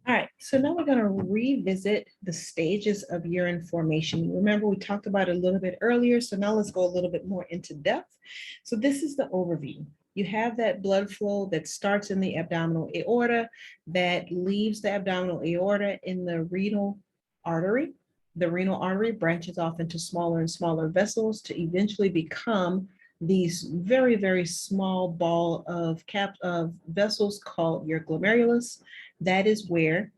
All right, so now we're going to revisit the stages of urine formation. Remember, we talked about it a little bit earlier, so now let's go a little bit more into depth. So this is the overview. You have that blood flow that starts in the abdominal aorta, that leaves the abdominal aorta in the renal artery. The renal artery branches off into smaller and smaller vessels to eventually become these very, very small ball of vessels called your glomerulus. That is where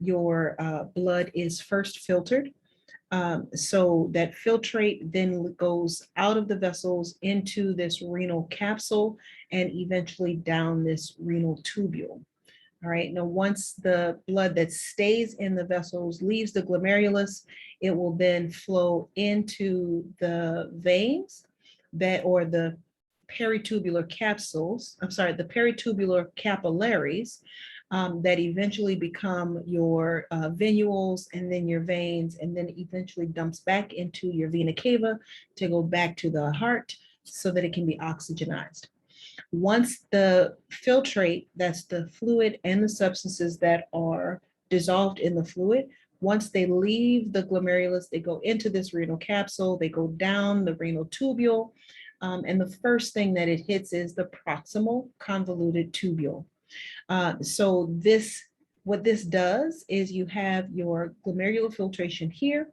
your blood is first filtered. So that filtrate then goes out of the vessels into this renal capsule and eventually down this renal tubule. All right, now once the blood that stays in the vessels leaves the glomerulus, it will then flow into the veins or the peritubular capsules, the peritubular capillaries that eventually become your venules and then your veins, and then eventually dumps back into your vena cava to go back to the heart so that it can be oxygenized. Once the filtrate, that's the fluid and the substances that are dissolved in the fluid, once they leave the glomerulus, they go into this renal capsule, they go down the renal tubule, and the first thing that it hits is the proximal convoluted tubule. So what this does is you have your glomerular filtration here.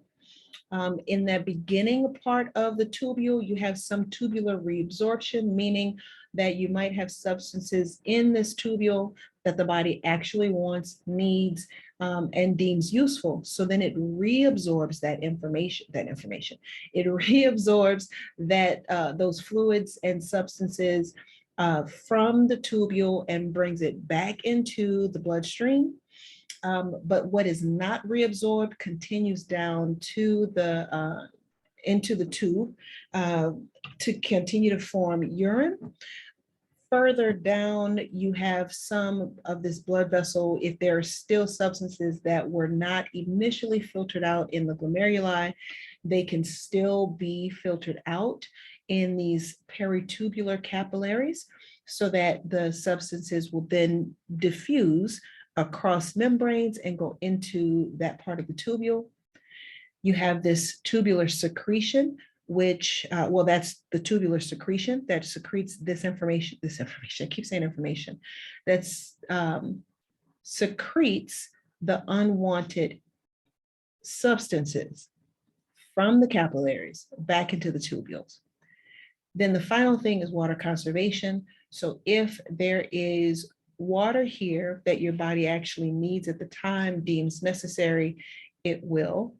In that beginning part of the tubule, you have some tubular reabsorption, meaning that you might have substances in this tubule that the body actually wants, needs, and deems useful. So then it reabsorbs that information. It reabsorbs those fluids and substances from the tubule and brings it back into the bloodstream. But what is not reabsorbed continues down to into the tube to continue to form urine. Further down, you have some of this blood vessel. If there are still substances that were not initially filtered out in the glomeruli, they can still be filtered out in these peritubular capillaries so that the substances will then diffuse across membranes and go into that part of the tubule. You have this tubular secretion, which, that's the tubular secretion that secretes this information, I keep saying information, that's secretes the unwanted substances from the capillaries back into the tubules. Then the final thing is water conservation. So if there is water here that your body actually needs at the time, deems necessary, it will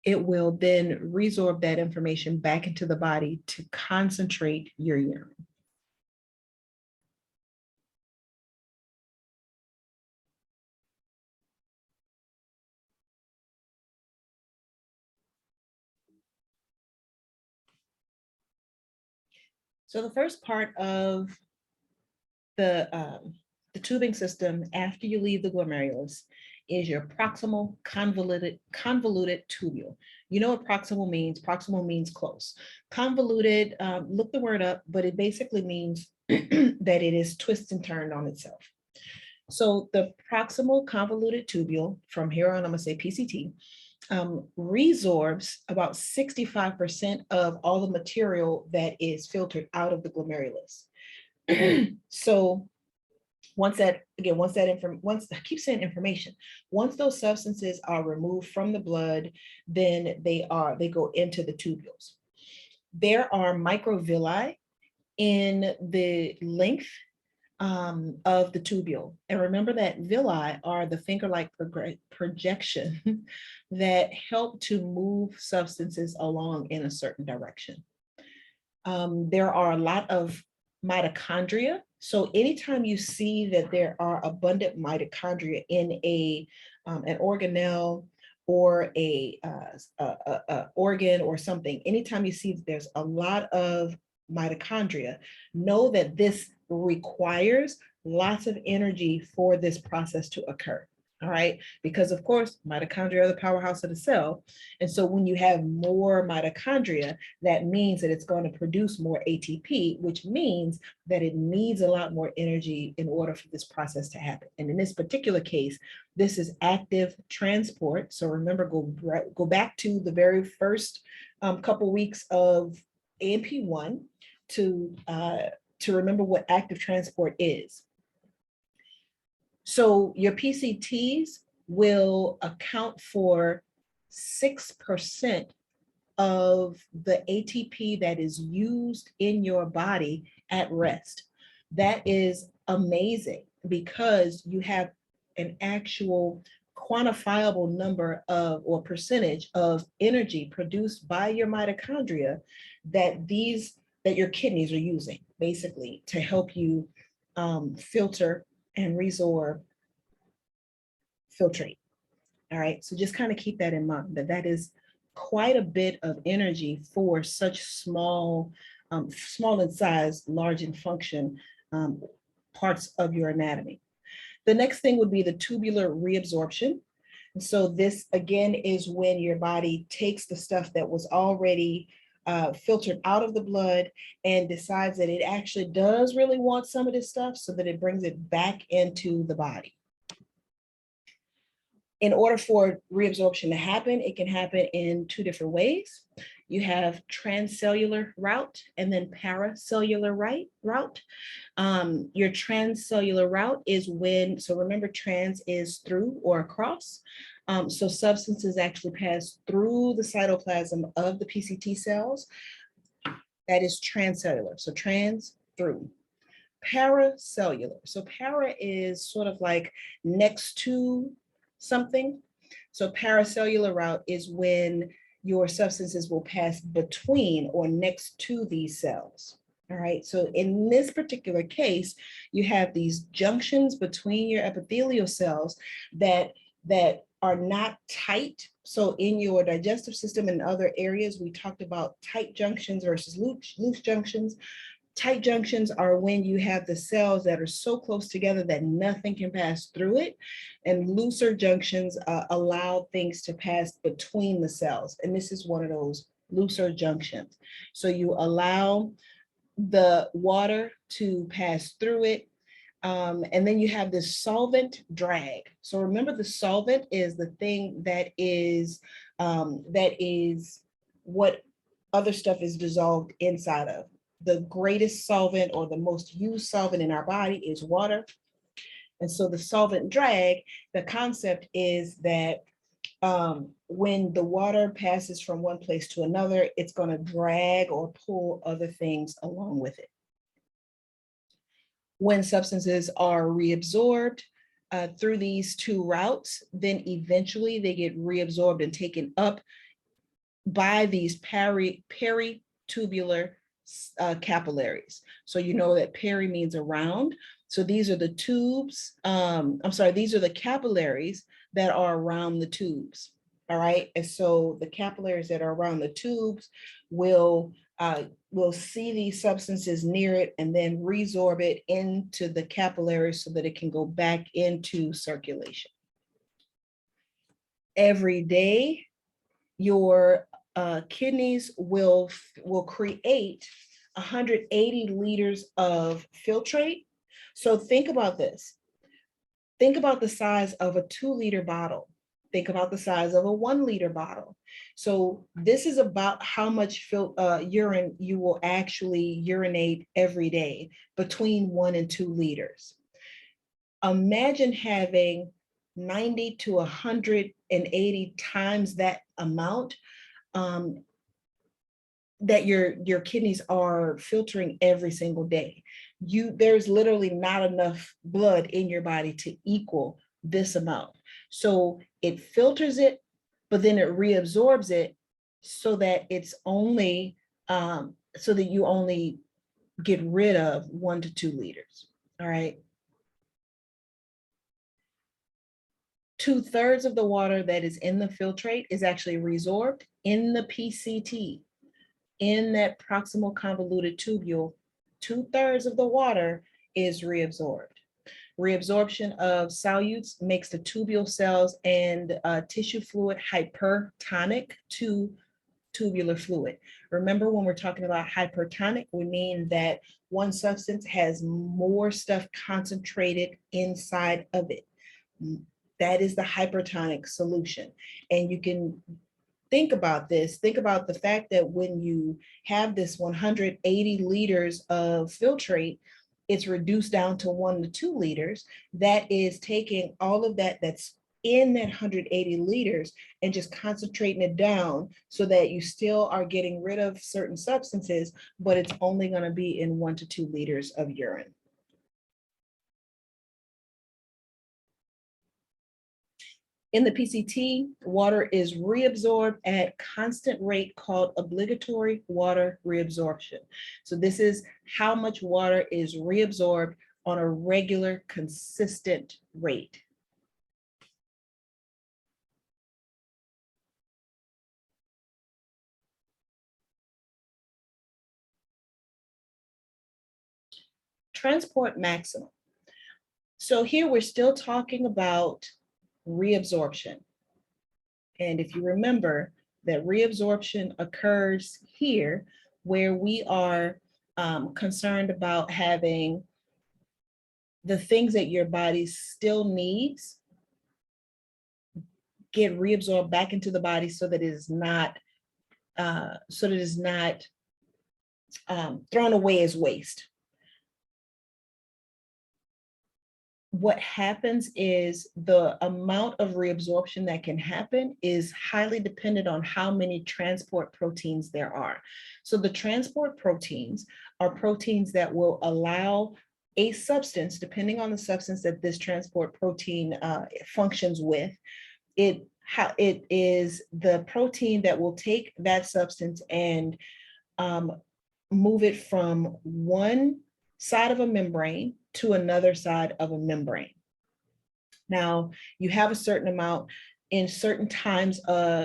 then resorb that information back into the body to concentrate your urine. So the first part of the tubing system after you leave the glomerulus is your proximal convoluted tubule. You know what proximal means? Proximal means close. Convoluted, look the word up, but it basically means that it is twisted and turned on itself. So the proximal convoluted tubule, from here on, I'm gonna say PCT, resorbs about 65% of all the material that is filtered out of the glomerulus. So once I keep saying information, once those substances are removed from the blood, then they go into the tubules. There are microvilli in the length of the tubule. And remember that villi are the finger-like projection that help to move substances along in a certain direction. There are a lot of mitochondria. So anytime you see that there are abundant mitochondria in an organelle or a organ or something, anytime you see that there's a lot of mitochondria, know that this requires lots of energy for this process to occur. All right, because of course, mitochondria are the powerhouse of the cell. And so when you have more mitochondria, that means that it's going to produce more ATP, which means that it needs a lot more energy in order for this process to happen. And in this particular case, this is active transport. So remember, go back to the very first couple weeks of AMP1 to remember what active transport is. So your PCTs will account for 6% of the ATP that is used in your body at rest. That is amazing because you have an actual quantifiable number of or percentage of energy produced by your mitochondria that your kidneys are using basically to help you filter and resorb, filtrate. All right, so just kind of keep that in mind, that is quite a bit of energy for such small, small in size, large in function parts of your anatomy. The next thing would be the tubular reabsorption. And so this again is when your body takes the stuff that was already filtered out of the blood and decides that it actually does really want some of this stuff so that it brings it back into the body. In order for reabsorption to happen, it can happen in two different ways. You have transcellular route and then paracellular route. Your transcellular route is when, so remember trans is through or across. So substances actually pass through the cytoplasm of the PCT cells. That is transcellular, so trans, through. Paracellular, so para is sort of like next to something. So paracellular route is when your substances will pass between or next to these cells. All right, so in this particular case, you have these junctions between your epithelial cells that are not tight. So in your digestive system and other areas, we talked about tight junctions versus loose junctions. Tight junctions are when you have the cells that are so close together that nothing can pass through it. And looser junctions allow things to pass between the cells. And this is one of those looser junctions. So you allow the water to pass through it. And then you have this solvent drag. So remember, the solvent is the thing that is what other stuff is dissolved inside of. The greatest solvent or the most used solvent in our body is water. And so the solvent drag, the concept is that when the water passes from one place to another, it's going to drag or pull other things along with it. When substances are reabsorbed through these two routes, then eventually they get reabsorbed and taken up by these peritubular capillaries. So you know that peri means around. So these are the tubes, these are the capillaries that are around the tubes. All right, and so the capillaries that are around the tubes will see these substances near it and then resorb it into the capillaries so that it can go back into circulation. Every day, your kidneys will create 180 liters of filtrate. So think about this. Think about the size of a 2-liter bottle. Think about the size of a 1-liter bottle. So this is about how much urine you will actually urinate every day, between 1 and 2 liters. Imagine having 90 to 180 times that amount that your kidneys are filtering every single day. There's literally not enough blood in your body to equal this amount. So it filters it, but then it reabsorbs it so that it's only, so that you only get rid of 1 to 2 liters, all right? 2/3 of the water that is in the filtrate is actually resorbed in the PCT, in that proximal convoluted tubule. 2/3 of the water is reabsorbed, Reabsorption of solutes makes the tubule cells and tissue fluid hypertonic to tubular fluid. Remember, when we're talking about hypertonic, we mean that one substance has more stuff concentrated inside of it. That is the hypertonic solution. And you can think about this. Think about the fact that when you have this 180 liters of filtrate, it's reduced down to 1 to 2 liters. That is taking all of that that's in that 180 liters and just concentrating it down so that you still are getting rid of certain substances, but it's only going to be in 1 to 2 liters of urine. In the PCT, water is reabsorbed at constant rate called obligatory water reabsorption. So this is how much water is reabsorbed on a regular, consistent rate. Transport maximum. So here we're still talking about reabsorption. And if you remember that reabsorption occurs here where we are concerned about having the things that your body still needs get reabsorbed back into the body so that it is not thrown away as waste. What happens is the amount of reabsorption that can happen is highly dependent on how many transport proteins there are. So the transport proteins are proteins that will allow a substance, depending on the substance that this transport protein functions with, it is the protein that will take that substance and move it from one side of a membrane to another side of a membrane. Now, you have a certain amount in certain times,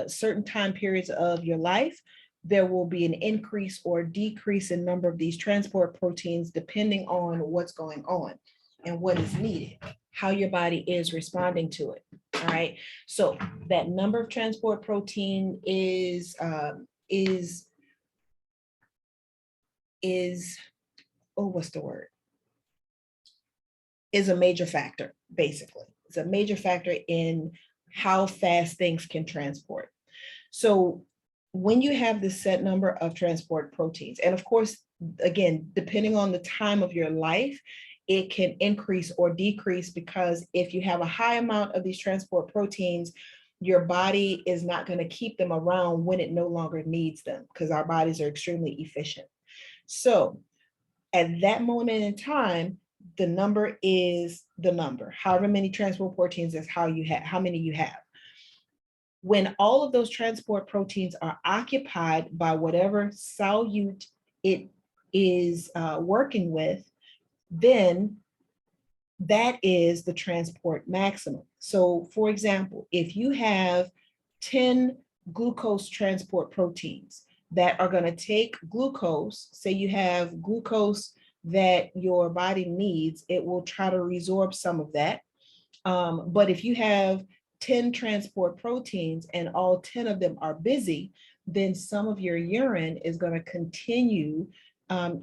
certain time periods of your life, there will be an increase or decrease in number of these transport proteins depending on what's going on and what is needed, how your body is responding to it. All right. So that number of transport protein is what's the word? Is a major factor, basically. It's a major factor in how fast things can transport. So when you have this set number of transport proteins, and of course, again, depending on the time of your life, it can increase or decrease, because if you have a high amount of these transport proteins, your body is not going to keep them around when it no longer needs them, because our bodies are extremely efficient. So at that moment in time, the number is the number. However many transport proteins is how many you have. When all of those transport proteins are occupied by whatever solute it is working with, then that is the transport maximum. So for example, if you have 10 glucose transport proteins that are going to take glucose, say you have glucose that your body needs, it will try to resorb some of that. But if you have 10 transport proteins and all 10 of them are busy, then some of your urine is going to continue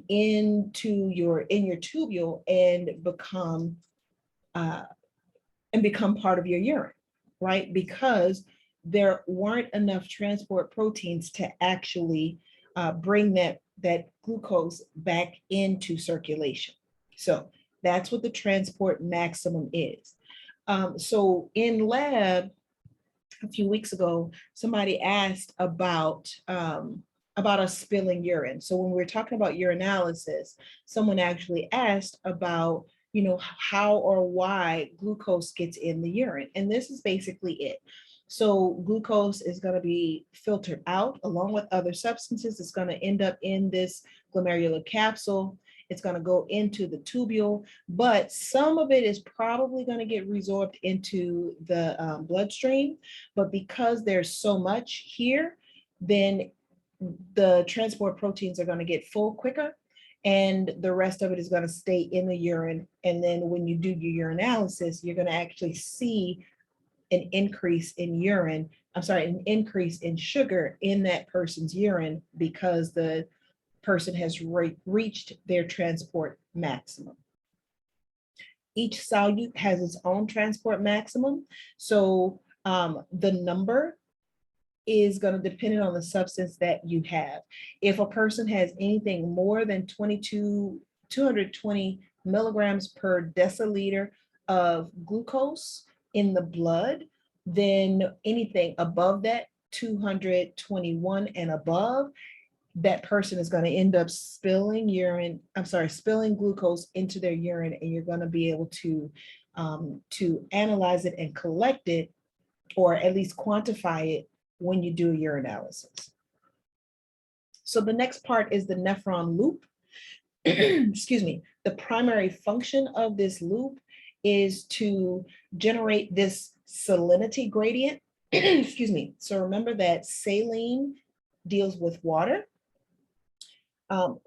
in your tubule and become part of your urine, right? Because there weren't enough transport proteins to actually bring that glucose back into circulation. So that's what the transport maximum is. So in lab, a few weeks ago, somebody asked about us spilling urine. So when we were talking about urinalysis, someone actually asked about, how or why glucose gets in the urine. And this is basically it. So glucose is going to be filtered out along with other substances. It's going to end up in this glomerular capsule. It's going to go into the tubule, but some of it is probably going to get resorbed into the bloodstream. But because there's so much here, then the transport proteins are going to get full quicker, and the rest of it is going to stay in the urine. And then when you do your urinalysis, you're going to actually see an increase in urine, an increase in sugar in that person's urine because the person has reached their transport maximum. Each solute has its own transport maximum. So the number is going to depend on the substance that you have. If a person has anything more than 220 milligrams per deciliter of glucose in the blood, then anything above that, 221 and above, that person is going to end up spilling glucose into their urine, and you're going to be able to analyze it and collect it, or at least quantify it when you do a urinalysis. So the next part is the nephron loop. Excuse me. The primary function of this loop is to generate this salinity gradient. Excuse me. So remember that saline deals with water.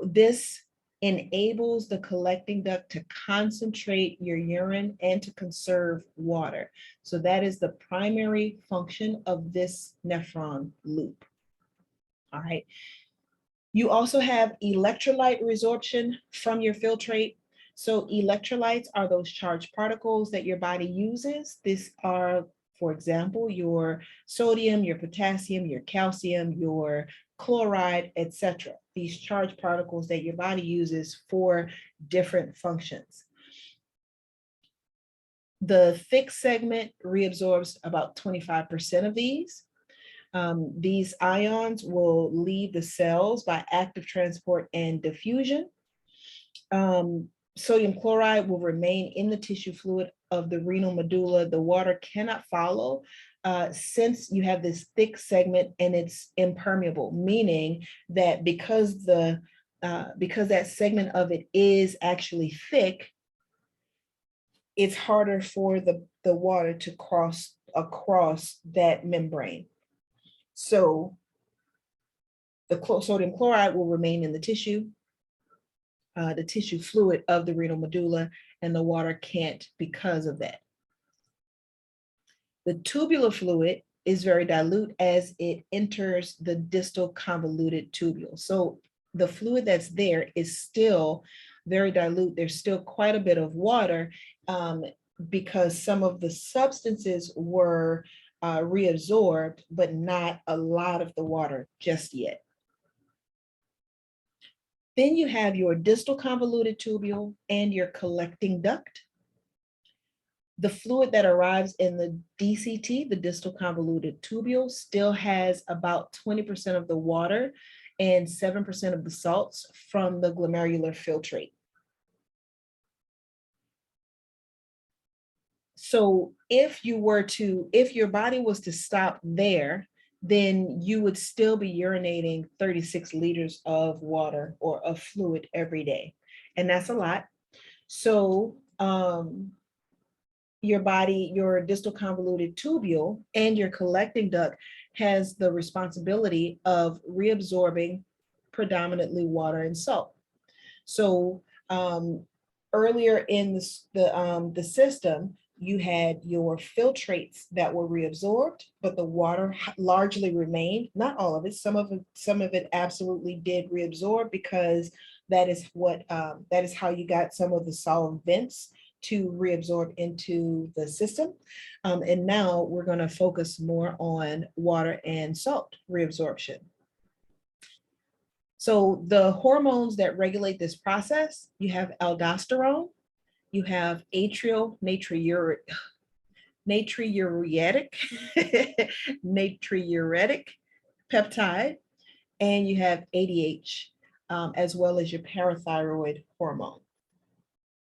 This enables the collecting duct to concentrate your urine and to conserve water. So that is the primary function of this nephron loop. All right. You also have electrolyte resorption from your filtrate. So electrolytes are those charged particles that your body uses. These are, for example, your sodium, your potassium, your calcium, your chloride, etc. These charged particles that your body uses for different functions. The thick segment reabsorbs about 25% of these. These ions will leave the cells by active transport and diffusion. Sodium chloride will remain in the tissue fluid of the renal medulla. The water cannot follow since you have this thick segment and it's impermeable, meaning that because that segment of it is actually thick, it's harder for the water to cross across that membrane. So the sodium chloride will remain in the tissue fluid of the renal medulla, and the water can't because of that. The tubular fluid is very dilute as it enters the distal convoluted tubule. So the fluid that's there is still very dilute. There's still quite a bit of water because some of the substances were reabsorbed, but not a lot of the water just yet. Then you have your distal convoluted tubule and your collecting duct. The fluid that arrives in the DCT, the distal convoluted tubule, still has about 20% of the water and 7% of the salts from the glomerular filtrate. So if your body was to stop there, then you would still be urinating 36 liters of water or of fluid every day. And that's a lot. So your distal convoluted tubule and your collecting duct has the responsibility of reabsorbing predominantly water and salt. So earlier in the system, you had your filtrates that were reabsorbed, but the water largely remained. Not all of it. Some of it absolutely did reabsorb because that is how you got some of the solvents to reabsorb into the system. And now we're going to focus more on water and salt reabsorption. So the hormones that regulate this process, you have aldosterone, you have natriuretic peptide, and you have ADH, as well as your parathyroid hormone.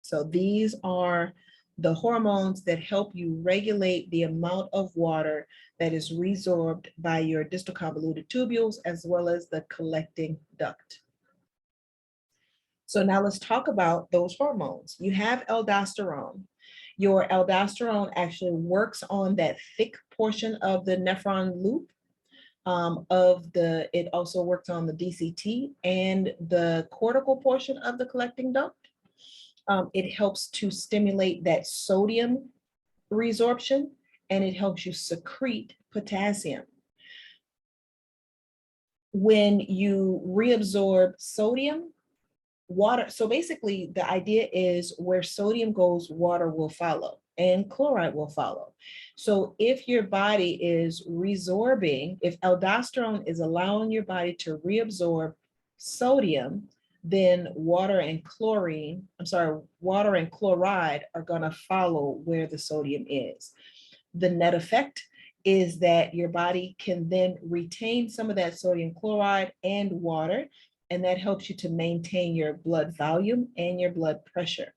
So these are the hormones that help you regulate the amount of water that is resorbed by your distal convoluted tubules, as well as the collecting duct. So now let's talk about those hormones. You have aldosterone. Your aldosterone actually works on that thick portion of the nephron loop. it also works on the DCT and the cortical portion of the collecting duct. It helps to stimulate that sodium resorption, and it helps you secrete potassium. When you reabsorb sodium, water, so basically the idea is where sodium goes, water will follow and chloride will follow. So if your body is resorbing, if aldosterone is allowing your body to reabsorb sodium, then water and chloride are going to follow where the sodium is. The net effect is that your body can then retain some of that sodium chloride and water, and that helps you to maintain your blood volume and your blood pressure.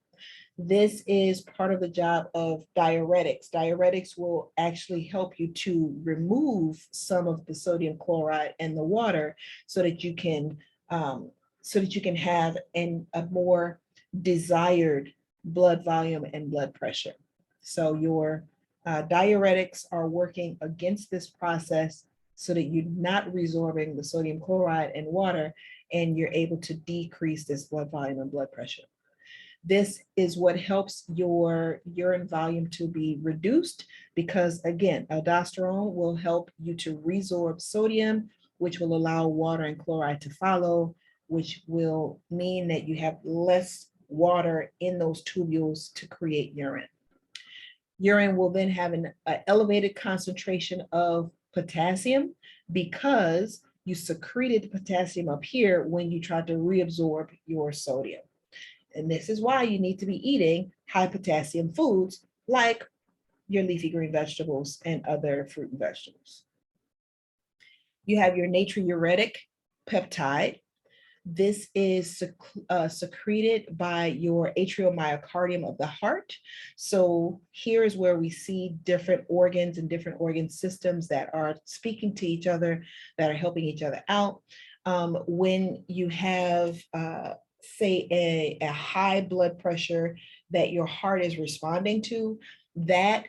This is part of the job of diuretics. Diuretics will actually help you to remove some of the sodium chloride and the water so that you can have a more desired blood volume and blood pressure. So your diuretics are working against this process so that you're not resorbing the sodium chloride and water, and you're able to decrease this blood volume and blood pressure. This is what helps your urine volume to be reduced because, again, aldosterone will help you to resorb sodium, which will allow water and chloride to follow, which will mean that you have less water in those tubules to create urine. Urine will then have an elevated concentration of potassium because you secreted the potassium up here when you tried to reabsorb your sodium. And this is why you need to be eating high potassium foods like your leafy green vegetables and other fruit and vegetables. You have your natriuretic peptide. This is secreted by your atrial myocardium of the heart. So here is where we see different organs and different organ systems that are speaking to each other, that are helping each other out. When you have, say, a high blood pressure that your heart is responding to, that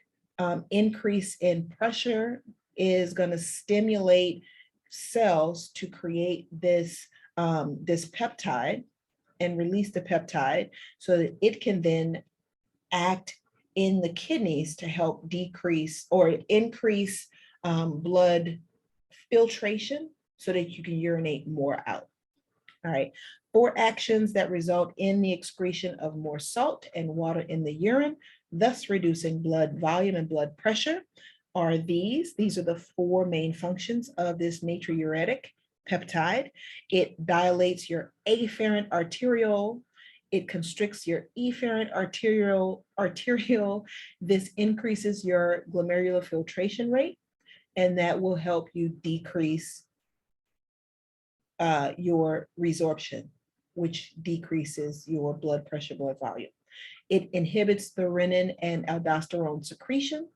increase in pressure is going to stimulate cells to create this peptide and release the peptide so that it can then act in the kidneys to help decrease or increase blood filtration so that you can urinate more out. All right, 4 actions that result in the excretion of more salt and water in the urine, thus reducing blood volume and blood pressure, are these. These are the 4 main functions of this natriuretic peptide. It dilates your afferent arteriole. It constricts your efferent arteriole. This increases your glomerular filtration rate, and that will help you decrease your resorption, which decreases your blood pressure, blood volume. It inhibits the renin and aldosterone secretion.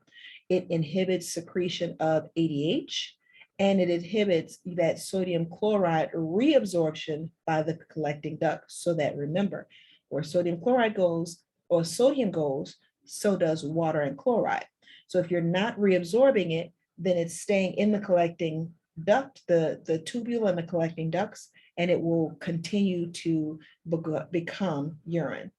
It inhibits secretion of ADH, and it inhibits that sodium chloride reabsorption by the collecting duct. So that, remember, where sodium chloride goes or sodium goes, so does water and chloride. So if you're not reabsorbing it, then it's staying in the collecting duct, the tubule and the collecting ducts, and it will continue to become urine.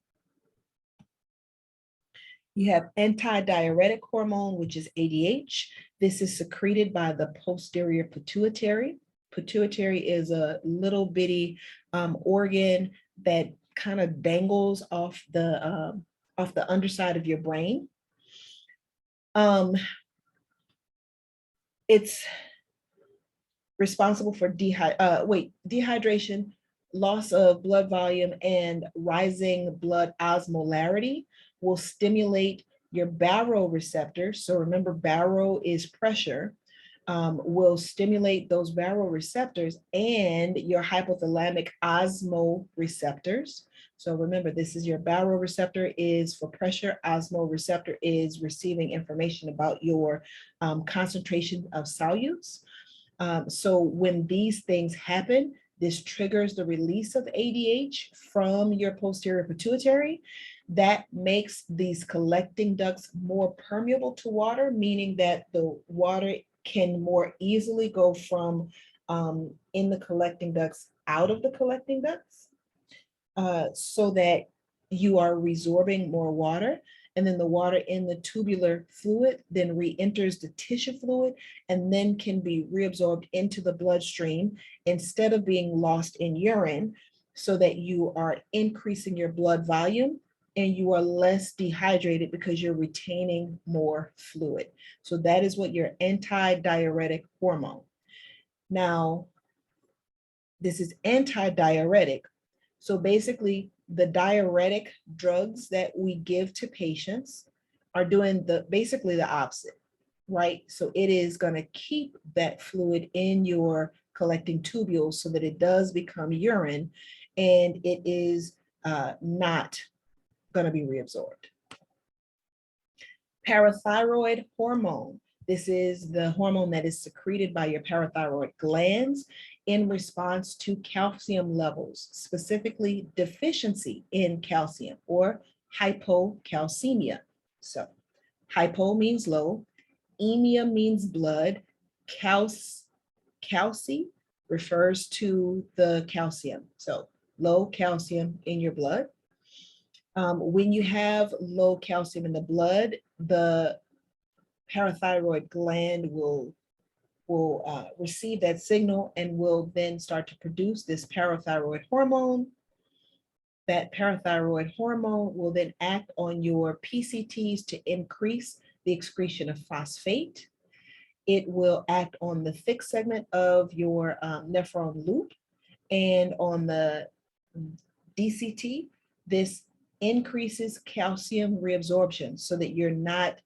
You have antidiuretic hormone, which is ADH. This is secreted by the posterior pituitary. Pituitary is a little bitty organ that kind of dangles off the underside of your brain. It's responsible for dehydration, loss of blood volume, and rising blood osmolarity. Will stimulate your baroreceptors. So remember, baro is pressure. Will stimulate those baroreceptors and your hypothalamic osmoreceptors. So remember, this is your baroreceptor is for pressure, osmoreceptor is receiving information about your concentration of solutes. So when these things happen, this triggers the release of ADH from your posterior pituitary. That makes these collecting ducts more permeable to water, meaning that the water can more easily go from in the collecting ducts out of the collecting ducts, so that you are resorbing more water, and then the water in the tubular fluid then re-enters the tissue fluid and then can be reabsorbed into the bloodstream instead of being lost in urine, so that you are increasing your blood volume and you are less dehydrated because you're retaining more fluid. So that is what your antidiuretic hormone. Now, this is antidiuretic. So basically, the diuretic drugs that we give to patients are doing basically the opposite, right? So it is going to keep that fluid in your collecting tubules so that it does become urine, and it is not going to be reabsorbed. Parathyroid hormone. This is the hormone that is secreted by your parathyroid glands in response to calcium levels, specifically deficiency in calcium or hypocalcemia. So hypo means low, emia means blood, calci refers to the calcium. So low calcium in your blood. When you have low calcium in the blood, the parathyroid gland will receive that signal and will then start to produce this parathyroid hormone. That parathyroid hormone will then act on your PCTs to increase the excretion of phosphate. It will act on the thick segment of your nephron loop, and on the DCT, this increases calcium reabsorption so that you're not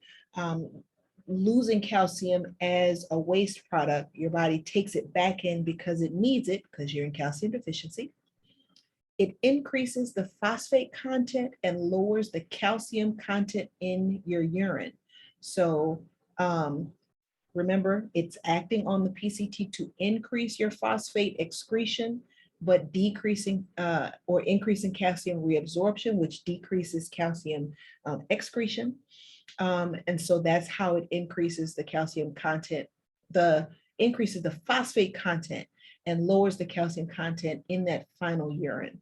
losing calcium as a waste product. Your body takes it back in because it needs it, because you're in calcium deficiency. It increases the phosphate content and lowers the calcium content in your urine. So remember, it's acting on the PCT to increase your phosphate excretion, but decreasing or increasing calcium reabsorption, which decreases calcium excretion. And so that's how it increases the calcium content, increases the phosphate content and lowers the calcium content in that final urine.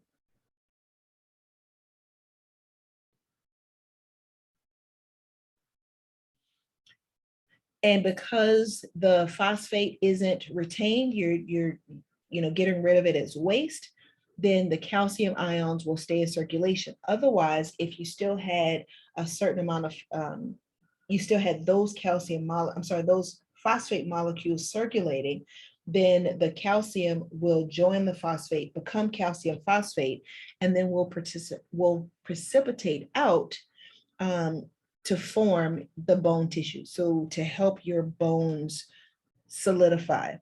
And because the phosphate isn't retained, you're getting rid of it as waste, then the calcium ions will stay in circulation. Otherwise, if you still had a certain amount of, you still had those those phosphate molecules circulating, then the calcium will join the phosphate, become calcium phosphate, and then will precipitate out to form the bone tissue. So to help your bones solidify.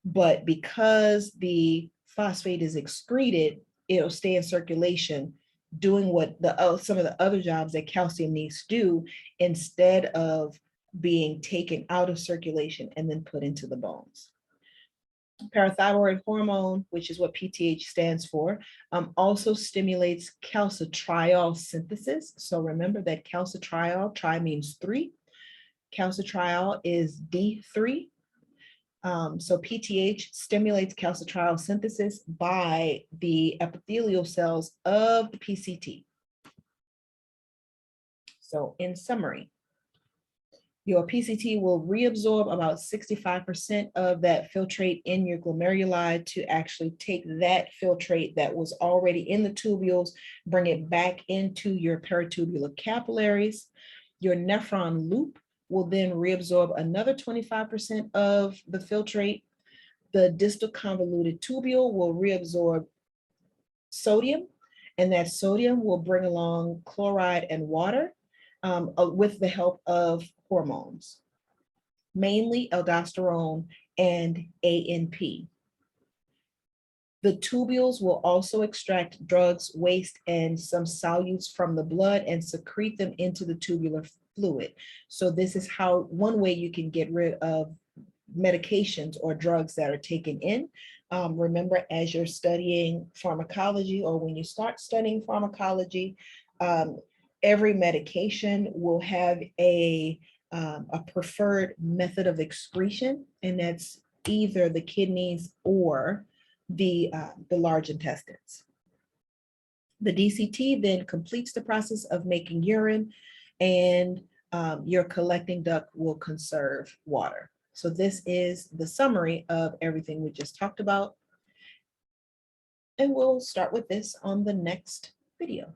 But because the phosphate is excreted, it'll stay in circulation, doing what some of the other jobs that calcium needs to do, instead of being taken out of circulation and then put into the bones. Parathyroid hormone, which is what PTH stands for, also stimulates calcitriol synthesis. So remember that calcitriol, tri means 3. Calcitriol is D3. So PTH stimulates calcitriol synthesis by the epithelial cells of the PCT. So in summary, your PCT will reabsorb about 65% of that filtrate in your glomeruli to actually take that filtrate that was already in the tubules, bring it back into your peritubular capillaries. Your nephron loop will then reabsorb another 25% of the filtrate. The distal convoluted tubule will reabsorb sodium, and that sodium will bring along chloride and water with the help of hormones, mainly aldosterone and ANP. The tubules will also extract drugs, waste, and some solutes from the blood and secrete them into the tubular fluid. So this is one way you can get rid of medications or drugs that are taken in. Remember, as you're studying pharmacology, or when you start studying pharmacology, every medication will have a a preferred method of excretion, and that's either the kidneys or the large intestines. The DCT then completes the process of making urine, and your collecting duct will conserve water. So this is the summary of everything we just talked about. And we'll start with this on the next video.